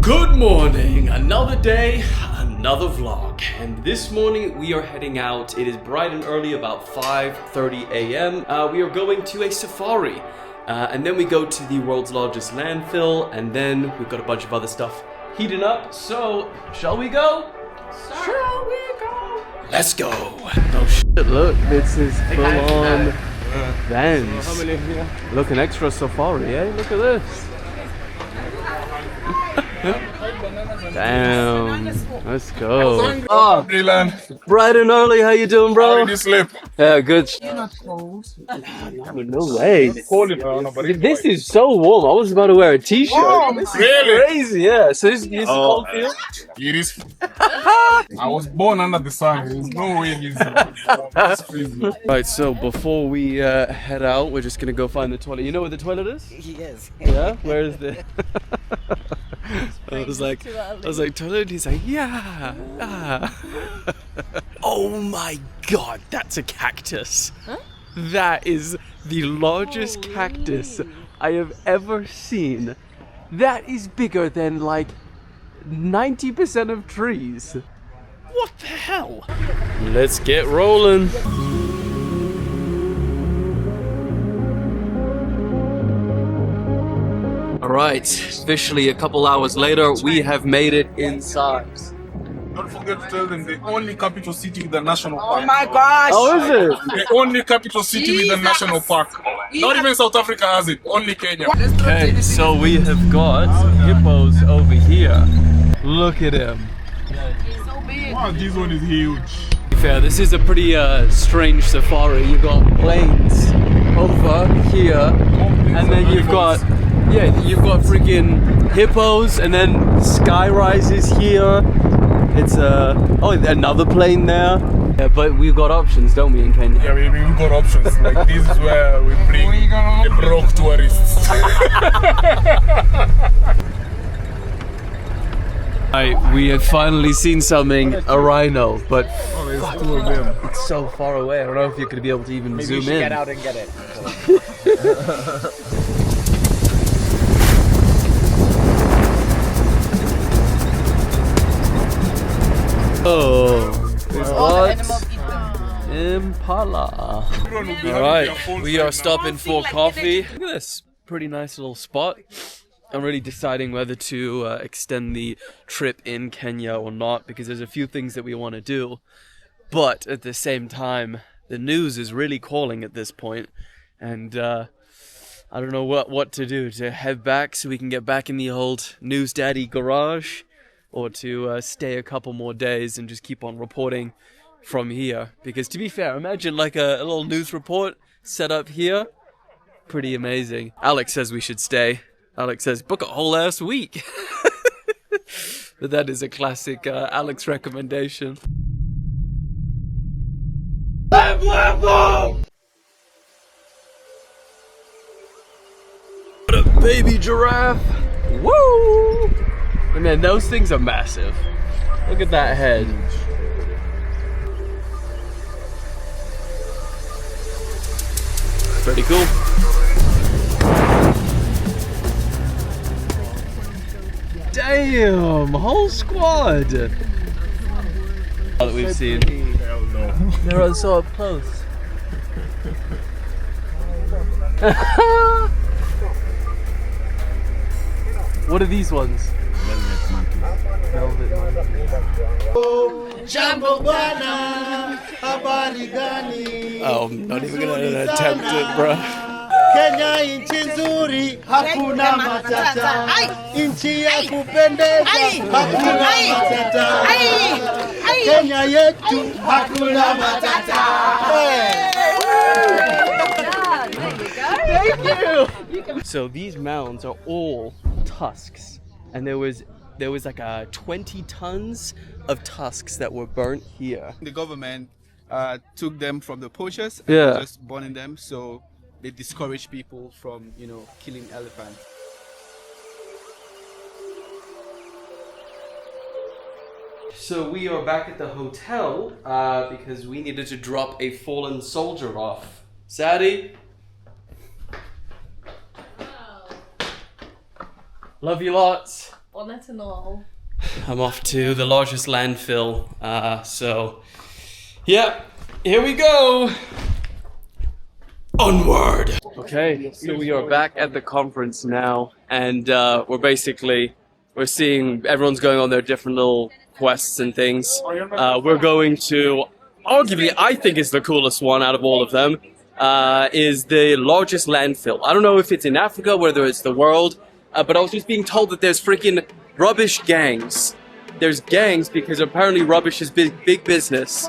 Good morning, another day, another vlog, and this morning we are heading out. It is bright and early, about 5:30 a.m. We are going to a safari, and then we go to the world's largest landfill, and then we've got a bunch of other stuff heating up. So, shall we go? Shall we go? Let's go. Oh shit, look, this is full on Vans. Look, an extra safari, eh? Look at this. Damn, let's go. Oh, bright and early, how you doing, bro? How did you sleep? Yeah, good. You're not cold. No way. This is so warm. I was about to wear a t-shirt. Oh, this is really? crazy, yeah. So this is cold for you? It is. I was born under the sun. There's no way it's freezing. Right, so before we head out, we're just gonna go find the toilet. You know where the toilet is? Yes. Yeah? Where is the... I was like, toilet? He's like, yeah. Oh my god, that's a cactus. Huh? That is the largest cactus I have ever seen. That is bigger than like 90% of trees. What the hell? Let's get rolling. Alright, officially a couple hours later, we have made it inside. Don't forget to tell them the only capital city with a national park. Oh my gosh! Oh, is it? The only capital city with a national park. Not even South Africa has it, only Kenya. Okay, so we have got hippos over here. Look at him. Wow, this one is huge. To be fair, this is a pretty strange safari. You've got plains over here, and then you've got freaking hippos, and then sky rises here. It's another plane there. Yeah, but we've got options, don't we, in Kenya? Yeah, we've got options. Like this is where we bring the broke tourists. Right, we have finally seen something, a rhino, but There's two of them. it's so far away. I don't know if you're going to be able to even zoom in. Get out and get it. Oh, what? Impala. Alright, we are stopping for coffee. Look at this, pretty nice little spot. I'm really deciding whether to extend the trip in Kenya or not, because there's a few things that we want to do. But at the same time, the news is really calling at this point, and I don't know what to do. To head back so we can get back in the old News Daddy garage, or to stay a couple more days and just keep on reporting from here. Because to be fair, imagine like a little news report set up here. Pretty amazing. Alex says we should stay. Alex says book a whole ass week. But that is a classic Alex recommendation. What a baby giraffe. Woo! And man, those things are massive. Look at that head. Pretty cool. Damn, whole squad that we've seen. Hell no. They're all so up close. What are these ones? Velvet monkey. Jambo bwana, habari gani? Oh, I'm not even gonna attempt it, bro. Kenya inchi nzuri, hakuna matata. Inchi ya kupendeza, hakuna matata. Kenya yetu, hakuna matata. Thank you. So these mounds are all tusks, and there was like 20 tons of tusks that were burnt here. The government took them from the poachers and just burning them, so they discourage people from, killing elephants. So we are back at the hotel because we needed to drop a fallen soldier off. Sadie? Love you lots. I'm off to the largest landfill. So, yeah, here we go. Onward. Okay, so we are back at the conference now, and we're seeing everyone's going on their different little quests and things. We're going to, arguably, I think is the coolest one out of all of them, is the largest landfill. I don't know if it's in Africa, whether it's the world, but I was just being told that there's freaking rubbish gangs. There's gangs because apparently rubbish is big business.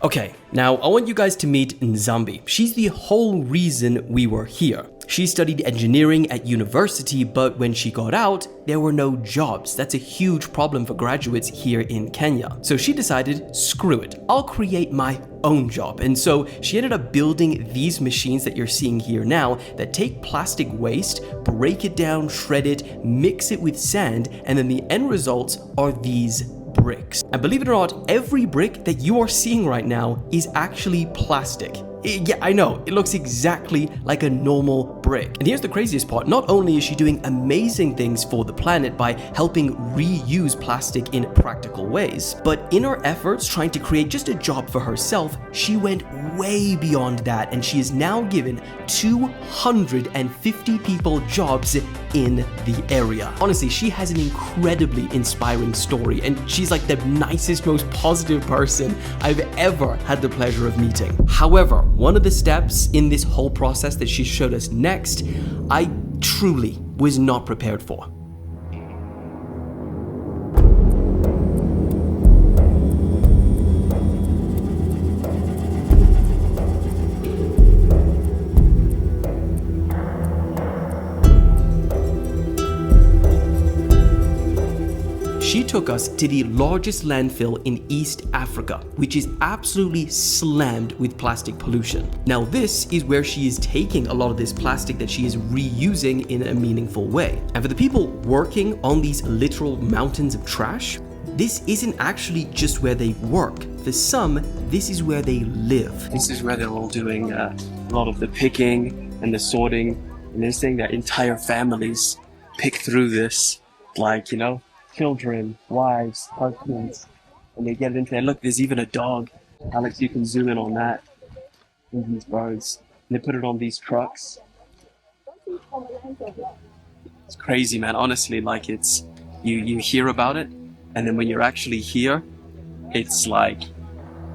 Okay, now I want you guys to meet Nzambi. She's the whole reason we were here. She studied engineering at university, but when she got out, there were no jobs. That's a huge problem for graduates here in Kenya. So she decided, screw it, I'll create my own job. And so she ended up building these machines that you're seeing here now that take plastic waste, break it down, shred it, mix it with sand, and then the end results are these bricks. And believe it or not, every brick that you are seeing right now is actually plastic. Yeah, I know, it looks exactly like a normal brick. And here's the craziest part, not only is she doing amazing things for the planet by helping reuse plastic in practical ways, but in her efforts trying to create just a job for herself, she went way beyond that, and she is now given 250 people jobs in the area. Honestly, she has an incredibly inspiring story, and she's like the nicest, most positive person I've ever had the pleasure of meeting. However, one of the steps in this whole process that she showed us next, I truly was not prepared for. She took us to the largest landfill in East Africa, which is absolutely slammed with plastic pollution. Now this is where she is taking a lot of this plastic that she is reusing in a meaningful way. And for the people working on these literal mountains of trash, this isn't actually just where they work. For some, this is where they live. This is where they're all doing a lot of the picking and the sorting, and they're saying that entire families pick through this, like, you know, children, wives, husbands, and they get it into there. Look, there's even a dog. Alex, you can zoom in on that. And these birds. And they put it on these trucks. It's crazy, man. Honestly, like it's you hear about it, and then when you're actually here, it's like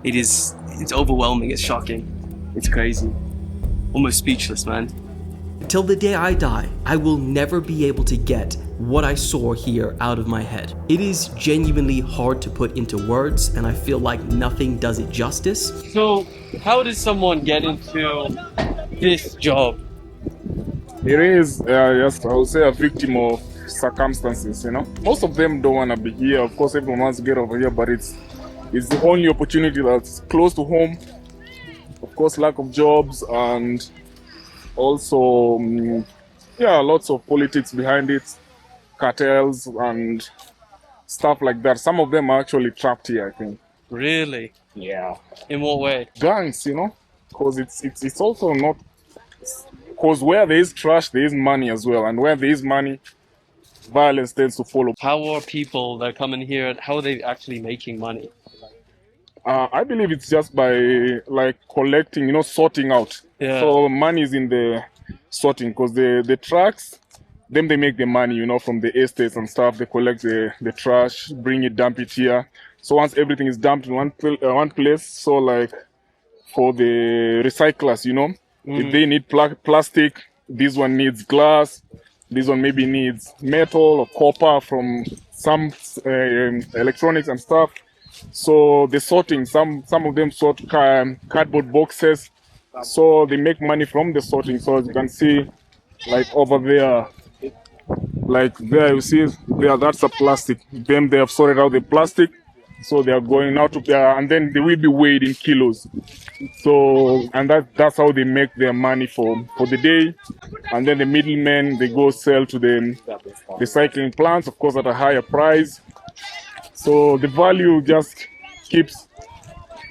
it's overwhelming, it's shocking. It's crazy. Almost speechless, man. Till the day I die, I will never be able to get what I saw here out of my head. It is genuinely hard to put into words, and I feel like nothing does it justice. So, how does someone get into this job? It is, just, I would say, a victim of circumstances, you know. Most of them don't want to be here. Of course, everyone wants to get over here, but it's the only opportunity that's close to home. Of course, lack of jobs, and also, lots of politics behind it, cartels and stuff like that. Some of them are actually trapped here, I think. Really? Yeah. In what way? Gangs, you know, because it's also not, because where there is trash, there is money as well, and where there is money, violence tends to follow. How are people that come in here, how are they actually making money? I believe it's just by like collecting, you know, sorting out. Yeah. So money is in the sorting, because the trucks, then they make the money, you know, from the estates and stuff. They collect the trash, bring it, dump it here. So once everything is dumped in one place, so like for the recyclers, you know, if they need plastic, this one needs glass, this one maybe needs metal or copper from some electronics and stuff. So the sorting, some of them sort cardboard boxes, so they make money from the sorting. So as you can see, like over there, like there you see, there, that's a plastic. Then they have sorted out the plastic, so they are going out to and then they will be weighed in kilos. So, and that's how they make their money for the day. And then the middlemen, they go sell to the recycling plants, of course, at a higher price. So the value just keeps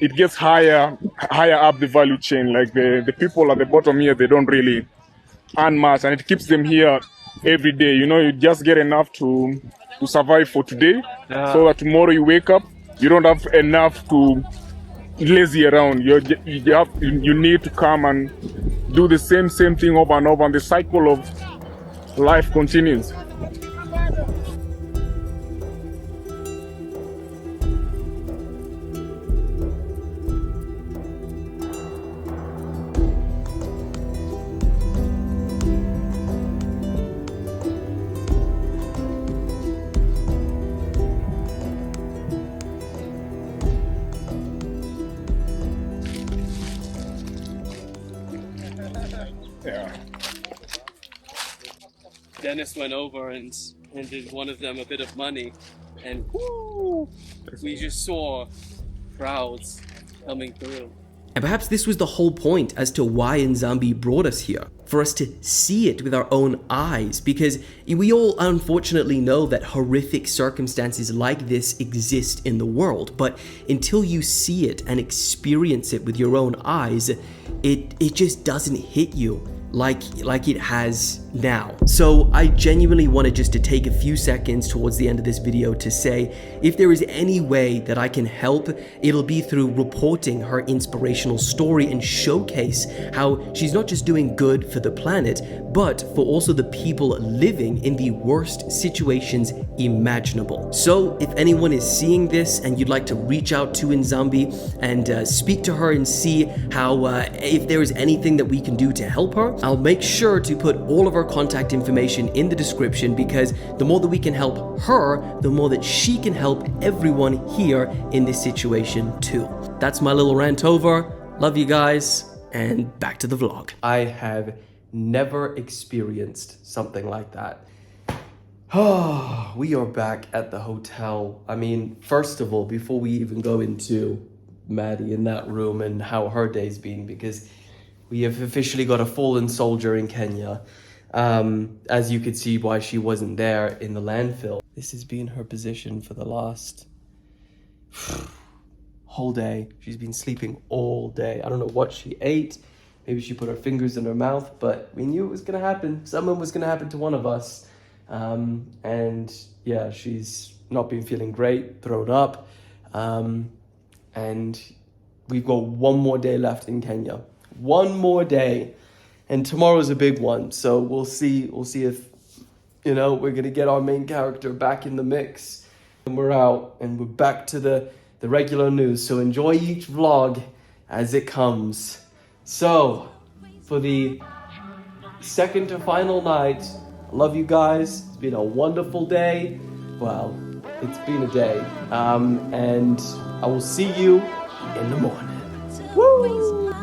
it gets higher up the value chain. Like the people at the bottom here, they don't really earn much, and it keeps them here every day. You know, you just get enough to survive for today, so that tomorrow you wake up, you don't have enough to lazy around. You need to come and do the same thing over and over, and the cycle of life continues. Yeah. Dennis went over and handed one of them a bit of money, and whoo, we just saw crowds coming through. And perhaps this was the whole point as to why Nzambi brought us here, for us to see it with our own eyes, because we all unfortunately know that horrific circumstances like this exist in the world, but until you see it and experience it with your own eyes, it just doesn't hit you like it has now. So I genuinely wanted just to take a few seconds towards the end of this video to say, if there is any way that I can help, it'll be through reporting her inspirational story and showcase how she's not just doing good for the planet, but for also the people living in the worst situations imaginable. So if anyone is seeing this and you'd like to reach out to Nzambi and speak to her and see how if there is anything that we can do to help her, I'll make sure to put all of our contact information in the description, because the more that we can help her, the more that she can help everyone here in this situation too. That's my little rant over. Love you guys, and back to the vlog. I have never experienced something like that. Oh, we are back at the hotel. I mean, first of all, before we even go into Maddie in that room and how her day's been, because we have officially got a fallen soldier in Kenya. As you could see why she wasn't there in the landfill. This has been her position for the last whole day. She's been sleeping all day. I don't know what she ate. Maybe she put her fingers in her mouth, but we knew it was gonna happen. Something was gonna happen to one of us. And yeah, she's not been feeling great, thrown up. And we've got one more day left in Kenya. One more day, and tomorrow's a big one. So we'll see if, you know, we're gonna get our main character back in the mix. And we're out, and we're back to the regular news. So enjoy each vlog as it comes. So for the second to final night, I love you guys. It's been a wonderful day. Well, it's been a day. And I will see you in the morning. Woo!